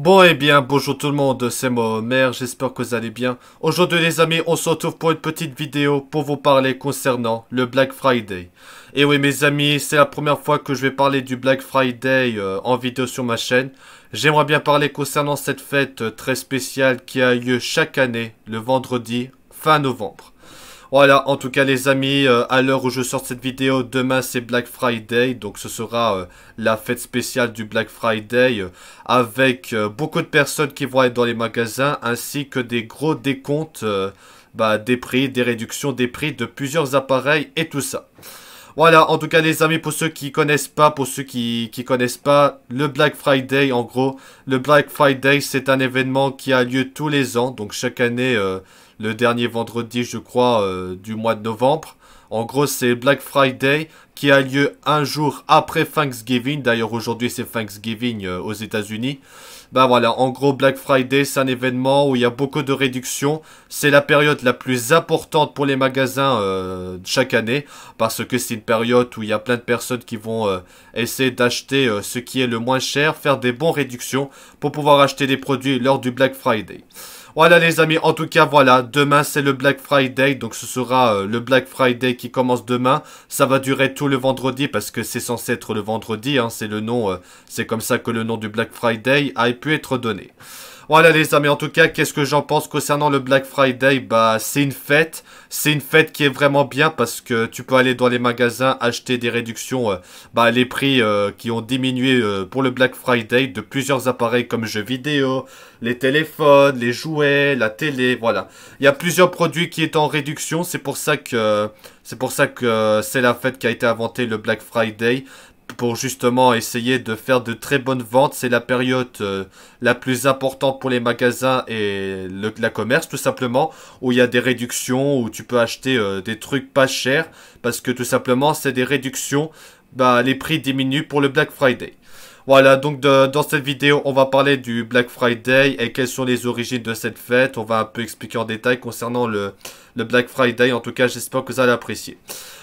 Bon eh bien, bonjour tout le monde, c'est moi Omer, j'espère que vous allez bien. Aujourd'hui les amis, on se retrouve pour une petite vidéo pour vous parler concernant le Black Friday. Et oui mes amis, c'est la première fois que je vais parler du Black Friday en vidéo sur ma chaîne. J'aimerais bien parler concernant cette fête très spéciale qui a lieu chaque année, le vendredi fin novembre. Voilà, en tout cas les amis, à l'heure où je sors cette vidéo, demain c'est Black Friday, donc ce sera la fête spéciale du Black Friday, avec beaucoup de personnes qui vont être dans les magasins, ainsi que des gros décomptes des prix, des réductions des prix de plusieurs appareils et tout ça. Voilà, en tout cas les amis, pour ceux qui connaissent pas, le Black Friday, en gros, le Black Friday c'est un événement qui a lieu tous les ans, donc chaque année, le dernier vendredi je crois du mois de novembre. En gros c'est Black Friday qui a lieu un jour après Thanksgiving, d'ailleurs aujourd'hui c'est Thanksgiving aux États-Unis. Ben voilà, en gros Black Friday c'est un événement où il y a beaucoup de réductions. C'est la période la plus importante pour les magasins chaque année. Parce que c'est une période où il y a plein de personnes qui vont essayer d'acheter ce qui est le moins cher. Faire des bonnes réductions pour pouvoir acheter des produits lors du Black Friday. Voilà les amis, en tout cas voilà, demain c'est le Black Friday, donc ce sera le Black Friday qui commence demain. Ça va durer tout le vendredi parce que c'est censé être le vendredi, hein, c'est le nom, c'est comme ça que le nom du Black Friday a pu être donné. Voilà les amis, en tout cas, qu'est-ce que j'en pense concernant le Black Friday? Bah, c'est une fête qui est vraiment bien parce que tu peux aller dans les magasins acheter des réductions, les prix qui ont diminué pour le Black Friday de plusieurs appareils comme jeux vidéo, les téléphones, les jouets, la télé, voilà. Il y a plusieurs produits qui sont en réduction, c'est pour ça que c'est la fête qui a été inventée, le Black Friday. Pour justement essayer de faire de très bonnes ventes. C'est la période la plus importante pour les magasins et la commerce tout simplement, où il y a des réductions, où tu peux acheter des trucs pas chers, parce que tout simplement c'est des réductions, les prix diminuent pour le Black Friday. Voilà, donc dans cette vidéo, on va parler du Black Friday et quelles sont les origines de cette fête. On va un peu expliquer en détail concernant le Black Friday. En tout cas, j'espère que vous allez apprécier.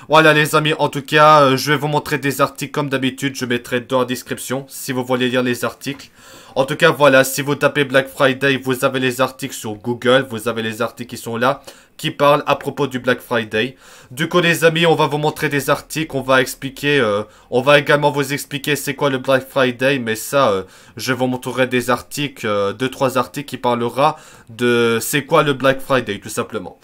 Voilà les amis, en tout cas, je vais vous montrer des articles comme d'habitude. Je mettrai dans la description si vous voulez lire les articles. En tout cas, voilà, si vous tapez Black Friday, vous avez les articles sur Google. Vous avez les articles qui sont là, qui parlent à propos du Black Friday. Du coup, les amis, on va vous montrer des articles. On va expliquer, on va également vous expliquer c'est quoi le Black Friday. Mais ça, je vous montrerai des articles, 2-3 articles qui parlera de c'est quoi le Black Friday, tout simplement.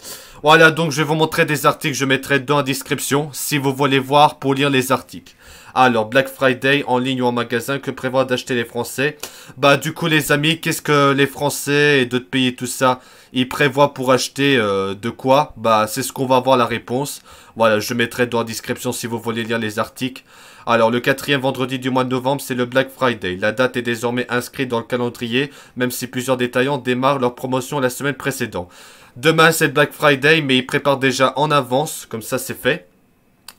Voilà, donc je vais vous montrer des articles, je mettrai dans la description si vous voulez voir pour lire les articles. Alors, Black Friday en ligne ou en magasin, que prévoient d'acheter les Français? Du coup les amis, qu'est-ce que les Français et d'autres pays, tout ça, ils prévoient pour acheter de quoi? C'est ce qu'on va voir la réponse. Voilà, je mettrai dans la description si vous voulez lire les articles. Alors, le 4e vendredi du mois de novembre, c'est le Black Friday. La date est désormais inscrite dans le calendrier, même si plusieurs détaillants démarrent leur promotion la semaine précédente. Demain, c'est le Black Friday, mais ils préparent déjà en avance, comme ça c'est fait.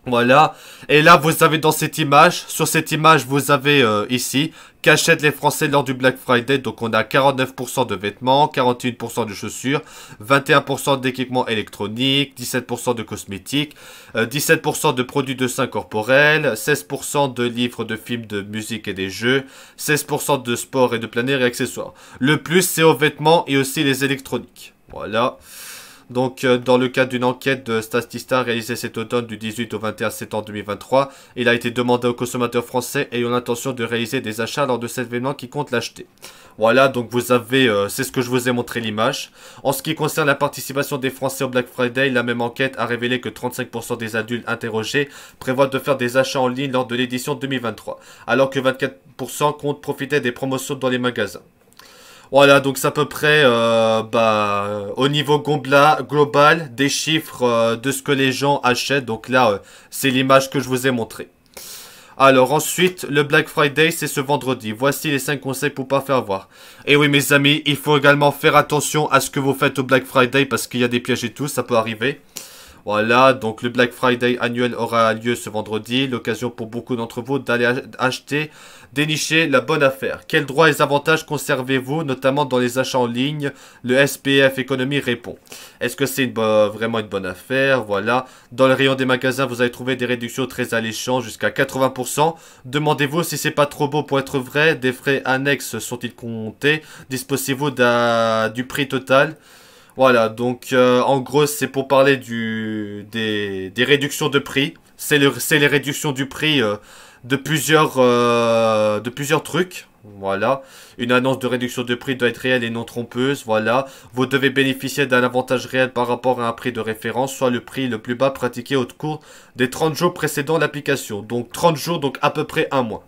Voilà, et là vous avez dans cette image, sur cette image vous avez ici, qu'achètent les Français lors du Black Friday. Donc on a 49% de vêtements, 41% de chaussures, 21% d'équipements électroniques, 17% de cosmétiques, 17% de produits de soins corporels, 16% de livres, de films, de musique et des jeux, 16% de sport et de plein air et accessoires. Le plus c'est aux vêtements et aussi les électroniques. Voilà. Donc, dans le cadre d'une enquête de Statista réalisée cet automne du 18 au 21 septembre 2023, il a été demandé aux consommateurs français ayant l'intention de réaliser des achats lors de cet événement qui comptent l'acheter. Voilà, donc vous avez, c'est ce que je vous ai montré l'image. En ce qui concerne la participation des Français au Black Friday, la même enquête a révélé que 35% des adultes interrogés prévoient de faire des achats en ligne lors de l'édition 2023, alors que 24% comptent profiter des promotions dans les magasins. Voilà, donc c'est à peu près au niveau global des chiffres de ce que les gens achètent. Donc là, c'est l'image que je vous ai montrée. Alors ensuite, le Black Friday, c'est ce vendredi. Voici les 5 conseils pour pas faire avoir. Et oui mes amis, il faut également faire attention à ce que vous faites au Black Friday parce qu'il y a des pièges et tout, ça peut arriver. Voilà, donc le Black Friday annuel aura lieu ce vendredi. L'occasion pour beaucoup d'entre vous d'aller acheter, dénicher la bonne affaire. Quels droits et avantages conservez-vous, notamment dans les achats en ligne? Le SPF Économie répond. Est-ce que c'est vraiment une bonne affaire? Voilà. Dans le rayon des magasins, vous allez trouver des réductions très alléchantes, jusqu'à 80%. Demandez-vous si c'est pas trop beau pour être vrai. Des frais annexes sont-ils comptés? Disposez-vous du prix total? Voilà, donc en gros c'est pour parler des réductions de prix. C'est les réductions du prix de plusieurs trucs. Voilà, une annonce de réduction de prix doit être réelle et non trompeuse. Voilà, vous devez bénéficier d'un avantage réel par rapport à un prix de référence, soit le prix le plus bas pratiqué au cours des 30 jours précédant l'application. Donc 30 jours, donc à peu près un mois.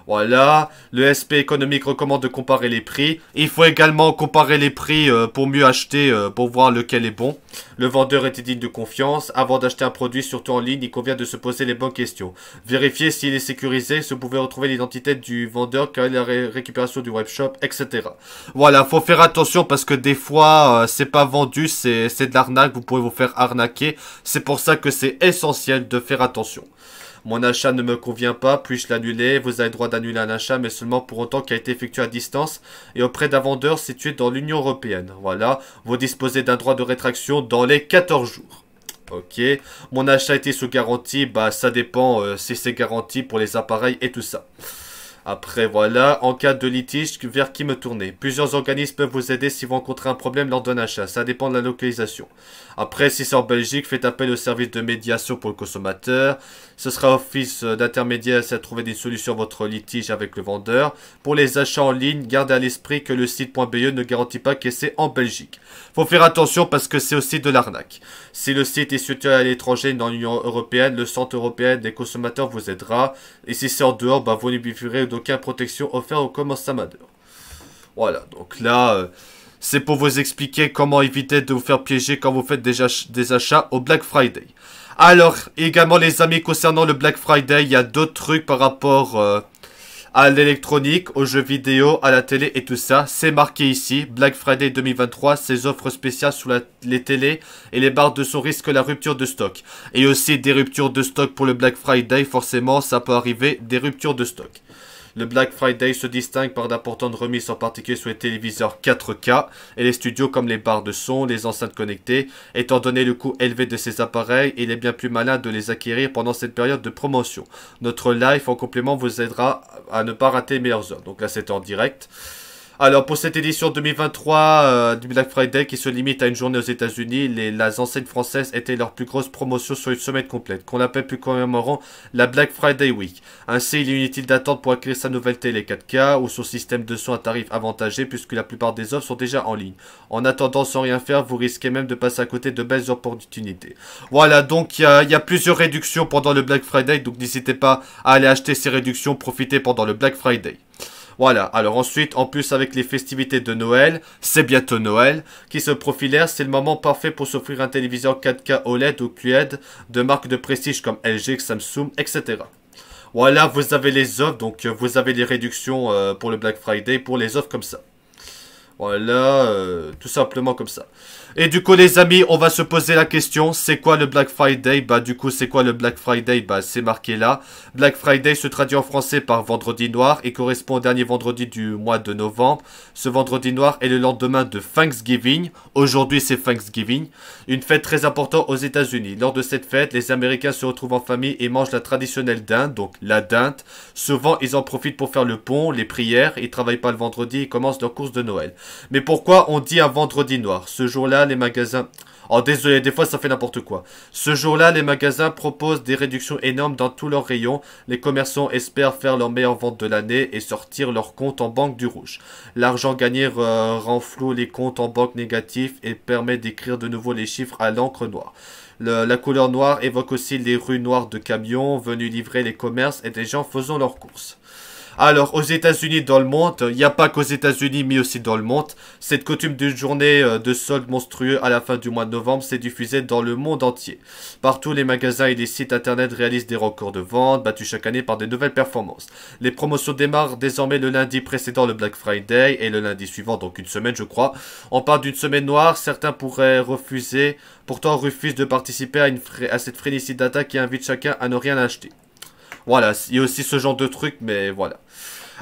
Voilà, le SP économique recommande de comparer les prix. Il faut également comparer les prix pour mieux acheter, pour voir lequel est bon. Le vendeur est digne de confiance. Avant d'acheter un produit, surtout en ligne, il convient de se poser les bonnes questions. Vérifiez s'il est sécurisé, si vous pouvez retrouver l'identité du vendeur, car il y a la récupération du webshop, etc. Voilà, faut faire attention parce que des fois, c'est pas vendu, c'est de l'arnaque, vous pouvez vous faire arnaquer. C'est pour ça que c'est essentiel de faire attention. Mon achat ne me convient pas, puis-je l'annuler? Vous avez le droit d'annuler un achat, mais seulement pour autant qu'il a été effectué à distance et auprès d'un vendeur situé dans l'Union Européenne. Voilà, vous disposez d'un droit de rétraction dans les 14 jours. Ok, mon achat a été sous garantie, bah ça dépend si c'est garanti pour les appareils et tout ça. Après, voilà, en cas de litige, vers qui me tourner? Plusieurs organismes peuvent vous aider si vous rencontrez un problème lors d'un achat. Ça dépend de la localisation. Après, si c'est en Belgique, faites appel au service de médiation pour le consommateur. Ce sera office d'intermédiaire à trouver des solutions à votre litige avec le vendeur. Pour les achats en ligne, gardez à l'esprit que le site.be ne garantit pas que c'est en Belgique. Faut faire attention parce que c'est aussi de l'arnaque. Si le site est situé à l'étranger dans l'Union Européenne, le Centre européen des consommateurs vous aidera. Et si c'est en dehors, bah, vous ne bénéficierez d'aucune protection offerte aux consommateurs. Voilà, donc là, c'est pour vous expliquer comment éviter de vous faire piéger quand vous faites des achats au Black Friday. Alors, également les amis, concernant le Black Friday, il y a d'autres trucs par rapport à l'électronique, aux jeux vidéo, à la télé et tout ça. C'est marqué ici, Black Friday 2023, ces offres spéciales sur les télés et les barres de son risquent la rupture de stock. Et aussi des ruptures de stock pour le Black Friday, forcément ça peut arriver, des ruptures de stock. Le Black Friday se distingue par d'importantes remises en particulier sur les téléviseurs 4K et les studios comme les barres de son, les enceintes connectées. Étant donné le coût élevé de ces appareils, il est bien plus malin de les acquérir pendant cette période de promotion. Notre live en complément vous aidera à ne pas rater les meilleures heures. Donc là c'est en direct. Alors pour cette édition 2023 du Black Friday qui se limite à une journée aux États-Unis, les enseignes françaises étaient leur plus grosse promotion sur une semaine complète, qu'on appelle plus commémorant la Black Friday Week. Ainsi, il est inutile d'attendre pour acquérir sa nouvelle télé 4K ou son système de son à tarif avantagé puisque la plupart des offres sont déjà en ligne. En attendant, sans rien faire, vous risquez même de passer à côté de belles opportunités. Voilà, donc il y a plusieurs réductions pendant le Black Friday, donc n'hésitez pas à aller acheter ces réductions, profitez pendant le Black Friday. Voilà, alors ensuite, en plus avec les festivités de Noël, c'est bientôt Noël, qui se profilèrent, c'est le moment parfait pour s'offrir un téléviseur 4K OLED ou QLED de marques de prestige comme LG, Samsung, etc. Voilà, vous avez les offres, donc vous avez les réductions pour le Black Friday, pour les offres comme ça. Voilà, tout simplement comme ça. Et du coup les amis, on va se poser la question, c'est quoi le Black Friday? Bah du coup c'est quoi le Black Friday? Bah c'est marqué là. Black Friday se traduit en français par vendredi noir et correspond au dernier vendredi du mois de novembre. Ce vendredi noir est le lendemain de Thanksgiving. Aujourd'hui c'est Thanksgiving, une fête très importante aux États-Unis. Lors de cette fête, les Américains se retrouvent en famille et mangent la traditionnelle dinde, donc la dinde. Souvent ils en profitent pour faire le pont, les prières, ils travaillent pas le vendredi, ils commencent leur course de Noël. Mais pourquoi on dit un vendredi noir? Ce jour-là, les magasins... Oh désolé, des fois ça fait n'importe quoi. Ce jour-là, les magasins proposent des réductions énormes dans tous leurs rayons. Les commerçants espèrent faire leur meilleure vente de l'année et sortir leurs comptes en banque du rouge. L'argent gagné rend flou les comptes en banque négatifs et permet d'écrire de nouveau les chiffres à l'encre noire. La couleur noire évoque aussi les rues noires de camions venus livrer les commerces et des gens faisant leurs courses. Alors, aux États-Unis, dans le monde, il n'y a pas qu'aux États-Unis, mais aussi dans le monde, cette coutume d'une journée de solde monstrueux à la fin du mois de novembre s'est diffusée dans le monde entier. Partout, les magasins et les sites internet réalisent des records de vente, battus chaque année par des nouvelles performances. Les promotions démarrent désormais le lundi précédent le Black Friday et le lundi suivant, donc une semaine je crois. On parle d'une semaine noire, certains pourraient refuser, pourtant refusent de participer à cette frénésie d'attaque qui invite chacun à ne rien acheter. Voilà, il y a aussi ce genre de truc, mais voilà.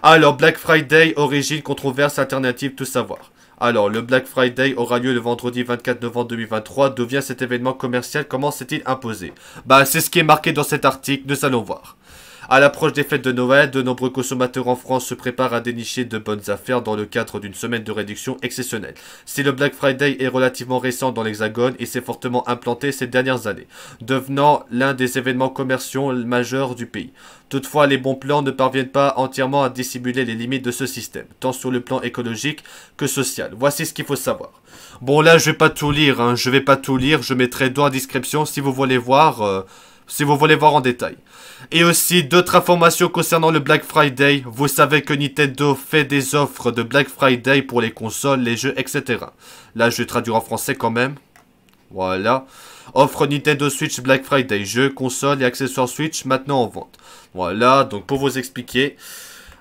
Alors, Black Friday, origine, controverse, alternative, tout savoir. Alors, le Black Friday aura lieu le vendredi 24 novembre 2023. D'où vient cet événement commercial? Comment s'est-il imposé? Bah, c'est ce qui est marqué dans cet article, nous allons voir. À l'approche des fêtes de Noël, de nombreux consommateurs en France se préparent à dénicher de bonnes affaires dans le cadre d'une semaine de réduction exceptionnelle. Si le Black Friday est relativement récent dans l'Hexagone, il s'est fortement implanté ces dernières années, devenant l'un des événements commerciaux majeurs du pays. Toutefois, les bons plans ne parviennent pas entièrement à dissimuler les limites de ce système, tant sur le plan écologique que social. Voici ce qu'il faut savoir. Bon, là, je vais pas tout lire, hein. Je vais pas tout lire, je mettrai dans la description si vous voulez voir... Si vous voulez voir en détail. Et aussi d'autres informations concernant le Black Friday. Vous savez que Nintendo fait des offres de Black Friday pour les consoles, les jeux, etc. Là, je vais traduire en français quand même. Voilà. Offre Nintendo Switch Black Friday. Jeux, consoles et accessoires Switch maintenant en vente. Voilà, donc pour vous expliquer...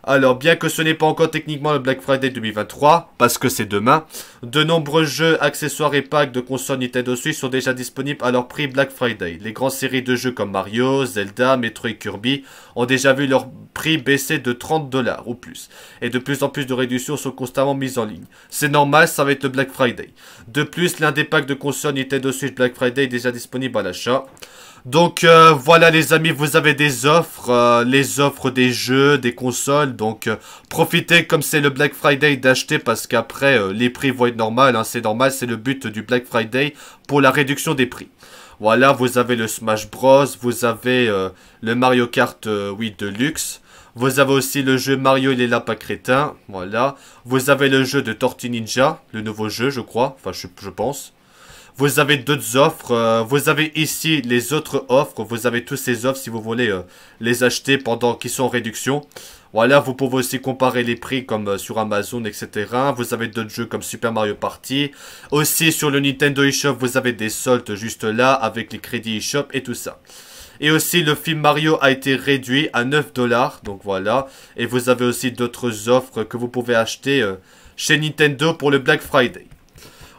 Alors, bien que ce n'est pas encore techniquement le Black Friday 2023, parce que c'est demain, de nombreux jeux, accessoires et packs de consoles Nintendo Switch sont déjà disponibles à leur prix Black Friday. Les grandes séries de jeux comme Mario, Zelda, Metroid, Kirby ont déjà vu leur prix baisser de 30 $ ou plus. Et de plus en plus de réductions sont constamment mises en ligne. C'est normal, ça va être le Black Friday. De plus, l'un des packs de consoles Nintendo Switch Black Friday est déjà disponible à l'achat. Donc voilà les amis, vous avez des offres, les offres des jeux, des consoles, donc profitez comme c'est le Black Friday d'acheter parce qu'après les prix vont être normaux, hein, c'est normal, c'est le but du Black Friday pour la réduction des prix. Voilà, vous avez le Smash Bros, vous avez le Mario Kart oui, Deluxe, vous avez aussi le jeu Mario et les lapins crétins, voilà, vous avez le jeu de Tortue Ninja, le nouveau jeu je crois, enfin je pense. Vous avez d'autres offres, vous avez ici les autres offres, vous avez tous ces offres si vous voulez les acheter pendant qu'ils sont en réduction. Voilà, vous pouvez aussi comparer les prix comme sur Amazon, etc. Vous avez d'autres jeux comme Super Mario Party. Aussi sur le Nintendo eShop, vous avez des soldes juste là avec les crédits eShop et tout ça. Et aussi le film Mario a été réduit à 9 $, donc voilà. Et vous avez aussi d'autres offres que vous pouvez acheter chez Nintendo pour le Black Friday.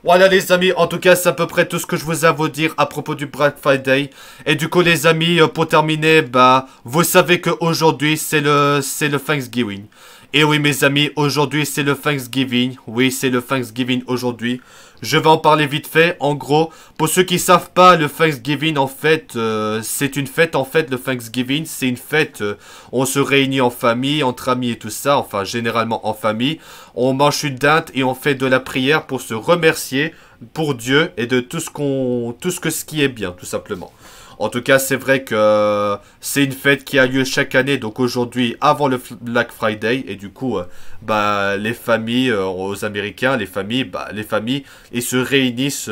Voilà les amis, en tout cas c'est à peu près tout ce que je vous ai à vous dire à propos du Black Friday. Et du coup les amis, pour terminer, bah vous savez qu'aujourd'hui c'est le Thanksgiving. Et oui mes amis, aujourd'hui c'est le Thanksgiving. Oui c'est le Thanksgiving aujourd'hui. Je vais en parler vite fait. En gros, pour ceux qui savent pas, le Thanksgiving en fait, c'est une fête en fait. Le Thanksgiving, c'est une fête. On se réunit en famille, entre amis et tout ça. Enfin, généralement en famille. On mange une dinde et on fait de la prière pour se remercier pour Dieu et de tout ce qui est bien, tout simplement. En tout cas, c'est vrai que c'est une fête qui a lieu chaque année, donc aujourd'hui, avant le Black Friday. Et du coup, bah, les familles, aux Américains, les familles, ils se réunissent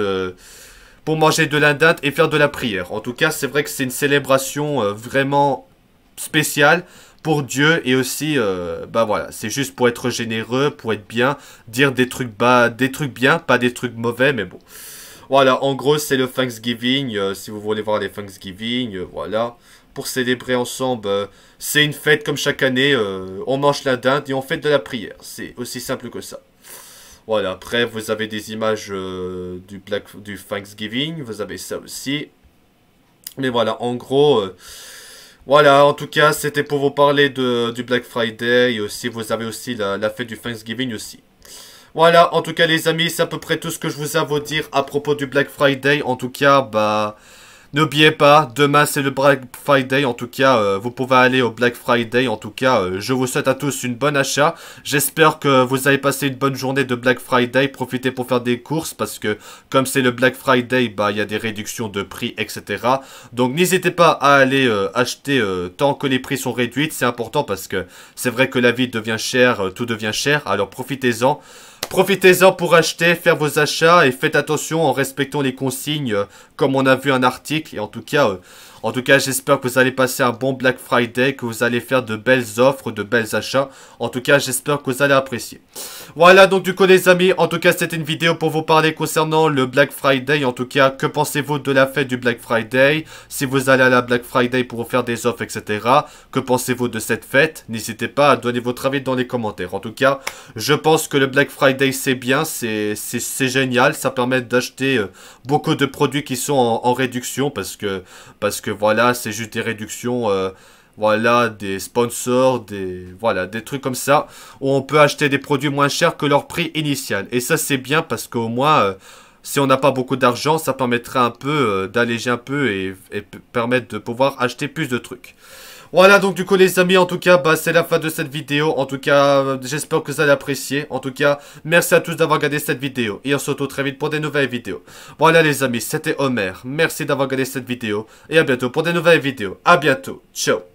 pour manger de la dinde et faire de la prière. En tout cas, c'est vrai que c'est une célébration vraiment spéciale pour Dieu. Et aussi, bah voilà, c'est juste pour être généreux, pour être bien, dire des trucs bien, pas des trucs mauvais, mais bon. Voilà, en gros, c'est le Thanksgiving, si vous voulez voir les Thanksgiving, voilà. Pour célébrer ensemble, c'est une fête comme chaque année, on mange la dinde et on fait de la prière. C'est aussi simple que ça. Voilà, après, vous avez des images du Thanksgiving, vous avez ça aussi. Mais voilà, en gros, voilà, en tout cas, c'était pour vous parler du Black Friday et aussi, vous avez aussi la fête du Thanksgiving aussi. Voilà, en tout cas les amis, c'est à peu près tout ce que je vous ai à vous dire à propos du Black Friday. En tout cas, bah, n'oubliez pas, demain c'est le Black Friday. En tout cas, vous pouvez aller au Black Friday. En tout cas, je vous souhaite à tous une bonne achat. J'espère que vous avez passé une bonne journée de Black Friday. Profitez pour faire des courses parce que comme c'est le Black Friday, bah, il y a des réductions de prix, etc. Donc n'hésitez pas à aller acheter tant que les prix sont réduits. C'est important parce que c'est vrai que la vie devient chère, tout devient cher. Alors profitez-en. Profitez-en pour acheter, faire vos achats et faites attention en respectant les consignes comme on a vu un article. Et en tout cas, j'espère que vous allez passer un bon Black Friday, que vous allez faire de belles offres, de belles achats. En tout cas, j'espère que vous allez apprécier. Voilà, donc du coup les amis, en tout cas c'était une vidéo pour vous parler concernant le Black Friday. En tout cas, que pensez-vous de la fête du Black Friday? Si vous allez à la Black Friday pour vous faire des offres, etc. Que pensez-vous de cette fête? N'hésitez pas à donner votre avis dans les commentaires. En tout cas, je pense que le Black Friday c'est bien, c'est génial. Ça permet d'acheter beaucoup de produits qui sont en réduction parce que voilà, c'est juste des réductions... voilà, des sponsors, voilà, des trucs comme ça, où on peut acheter des produits moins chers que leur prix initial. Et ça, c'est bien parce qu'au moins, si on n'a pas beaucoup d'argent, ça permettrait un peu d'alléger un peu et permettre de pouvoir acheter plus de trucs. Voilà, donc du coup les amis, en tout cas, bah, c'est la fin de cette vidéo. En tout cas, j'espère que vous allez apprécier. En tout cas, merci à tous d'avoir regardé cette vidéo. Et on se retrouve très vite pour des nouvelles vidéos. Voilà les amis, c'était Homer. Merci d'avoir regardé cette vidéo. Et à bientôt pour des nouvelles vidéos. À bientôt. Ciao.